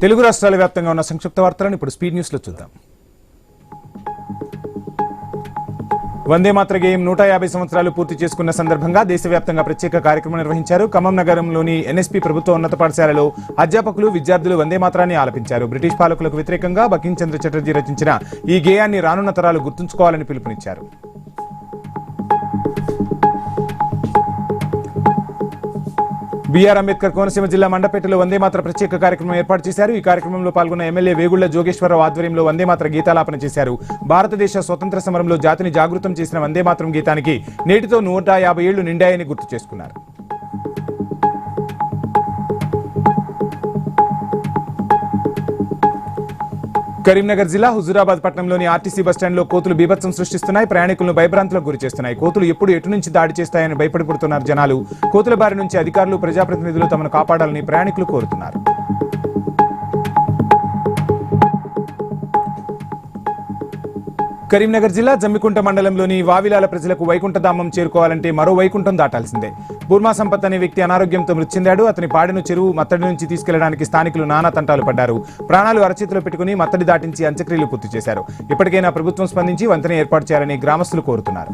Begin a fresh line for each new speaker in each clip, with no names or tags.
తెలుగు రాష్ట్రాల వ్యాప్తంగా ఉన్న సంక్షిప్త వార్తలను ఇప్పుడు స్పీడ్ న్యూస్లో చూద్దాం. వందే మాతర గేయం 150 సంవత్సరాలు పూర్తి చేసుకున్న సందర్భంగా దేశవ్యాప్తంగా ప్రత్యేక కార్యక్రమం నిర్వహించారు. ఖమ్మం నగరంలోని ఎన్ఎస్పీ ప్రభుత్వ ఉన్నత పాఠశాలలో అధ్యాపకులు, విద్యార్థులు వందే మాతరాన్ని ఆలపించారు. బ్రిటిష్ పాలకులకు వ్యతిరేకంగా బంకించంద్ర చటర్జీ రచించిన ఈ గేయాన్ని రానున్న తరాలు గుర్తుంచుకోవాలని పిలుపునిచ్చారు. బీఆర్ అంబేద్కర్ కోనసీమ జిల్లా మండపేటలో వందే మాతర ప్రత్యేక కార్యక్రమం ఏర్పాటు చేశారు. ఈ కార్యక్రమంలో పాల్గొన్న ఎమ్మెల్యే వేగుళ్ల జోగేశ్వరరావు ఆధ్వర్యంలో వందే మాతర గీతాలాపన చేశారు. భారతదేశ స్వతంత్ర సమరంలో జాతిని జాగృతం చేసిన వందే మాతరం గీతానికి నేటితో 150 ఏళ్లు నిండాయని గుర్తు చేసుకున్నారు. కరీంనగర్ జిల్లా హుజూరాబాద్ పట్టణంలోని ఆర్టీసీ బస్టాండ్లో కోతులు బీభత్సం సృష్టిస్తున్నాయి. ప్రయాణికులను భయభ్రాంతులకు గురి చేస్తున్నాయి. కోతులు ఎటు నుంచి దాడి చేస్తాయని భయపడిపడుతున్నారు జనాలు. కోతుల బారి నుంచి అధికారులు, ప్రజాప్రతినిధులు తమను కాపాడాలని ప్రయాణికులు కోరుతున్నారు. కరీంనగర్ జిల్లా జమ్మికుంట మండలంలోని వావిలాల ప్రజలకు వైకుంఠధామం చేరుకోవాలంటే మరో వైకుంఠం దాటాల్సిందే. బూర్మా సంపత్ అనే వ్యక్తి అనారోగ్యంతో మృతి చెందాడు. అతని పాడెను చెరువు మత్తడి నుంచి తీసుకెళ్లడానికి స్థానికులు నానా తంటాలు పడ్డారు. ప్రాణాలు అరచేతిలో పెట్టుకుని మత్తడి దాటించి అంత్యక్రియలు పూర్తి చేశారు. ఇప్పటికైనా ప్రభుత్వం స్పందించి వంతెన ఏర్పాటు చేయాలని గ్రామస్తులు కోరుతున్నారు.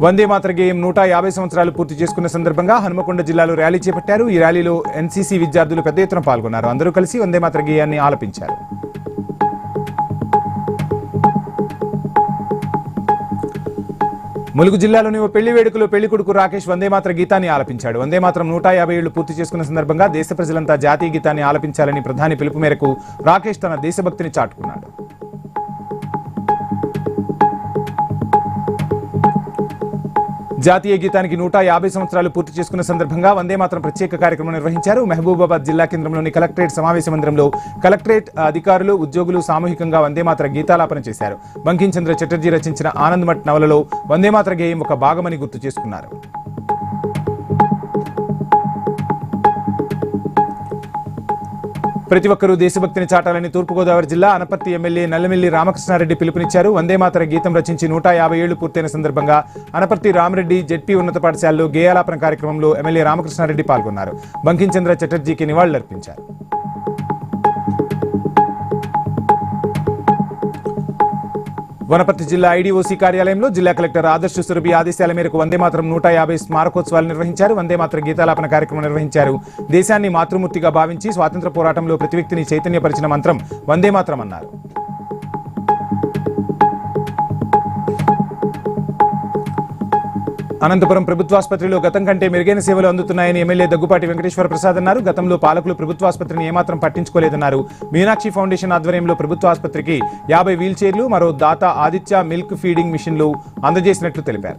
వందే మాతర గేయం 150 సంవత్సరాలు పూర్తి చేసుకున్న సందర్భంగా హనుమకొండ జిల్లాలో ర్యాలీ చేపట్టారు. ఈ ర్యాలీలో ఎన్సీసీ విద్యార్థులు పెద్ద ఎత్తున పాల్గొన్నారు. అందరూ కలిసి వందే మాతర గేయాన్ని ఆలపించారు. ములుగు జిల్లాలోని ఓ పెళ్లి వేడుకలో పెళ్లి కొడుకు రాకేష్ వందే మాతర గీతాన్ని ఆలపించాడు. వందే మాతరం 150 ఏళ్లు పూర్తి చేసుకున్న సందర్భంగా దేశ ప్రజలంతా జాతీయ గీతాన్ని ఆలపించాలని ప్రధాని పిలుపు మేరకు రాకేష్ తన దేశభక్తిని చాటుకున్నాడు. జాతీయ గీతానికి 150 సంవత్సరాలు పూర్తి చేసుకున్న సందర్భంగా వందే మాతరం ప్రత్యేక కార్యక్రమం నిర్వహించారు. మహబూబాబాద్ జిల్లా కేంద్రంలోని కలెక్టరేట్ సమావేశ మందిరంలో కలెక్టరేట్ అధికారులు, ఉద్యోగులు సామూహికంగా వందే మాతర గీతాలాపన చేశారు. బంకించంద్ర చటర్జీ రచించిన ఆనంద్ మఠ్ నవలలో వందే మాతర గేయం ఒక భాగమని గుర్తు చేసుకున్నారు. ప్రతి ఒక్కరూ దేశభక్తిని చాటాలని తూర్పుగోదావరి జిల్లా అనపర్తి ఎమ్మెల్యే నల్లమిల్లి రామకృష్ణారెడ్డి పిలుపునిచ్చారు. వందే మాతర గీతం రచించి 150 ఏళ్లు పూర్తయిన సందర్భంగా అనపర్తి రామరెడ్డి జెడ్పీ ఉన్నత పాఠశాలలో గేయాలాపన కార్యక్రమంలో ఎమ్మెల్యే రామకృష్ణారెడ్డి పాల్గొన్నారు. బంకించంద్ర చటర్జీకి నివాళులర్పించారు. వనపర్తి జిల్లా ఐడీఓసీ కార్యాలయంలో జిల్లా కలెక్టర్ ఆదర్శ్ సురభి ఆదేశాల మేరకు వందే మాతరం 150 స్మారకోత్సవాలు నిర్వహించారు. వందే మాతర గీతాలాపన కార్యక్రమం నిర్వహించారు. దేశాన్ని మాతృమూర్తిగా భావించి స్వాతంత్ర పోరాటంలో ప్రతి వ్యక్తిని చైతన్యపరిచిన మంత్రం వందే మాతరం అన్నారు. అనంతపురం ప్రభుత్వాసుపత్రిలో గతం కంటే మెరుగైన సేవలు అందుతున్నాయని ఎమ్మెల్యే దగ్గుపాటి వెంకటేశ్వర ప్రసాద్ అన్నారు. గతంలో పాలకులు ప్రభుత్వాసుపత్రిని ఏమాత్రం పట్టించుకోలేదన్నారు. మీనాక్షి ఫౌండేషన్ ఆధ్వర్యంలో ప్రభుత్వాసుపత్రికి 50 వీల్ చైర్లు, మరో దాత ఆదిత్య మిల్క్ ఫీడింగ్ మిషన్లు అందజేసినట్లు తెలిపారు.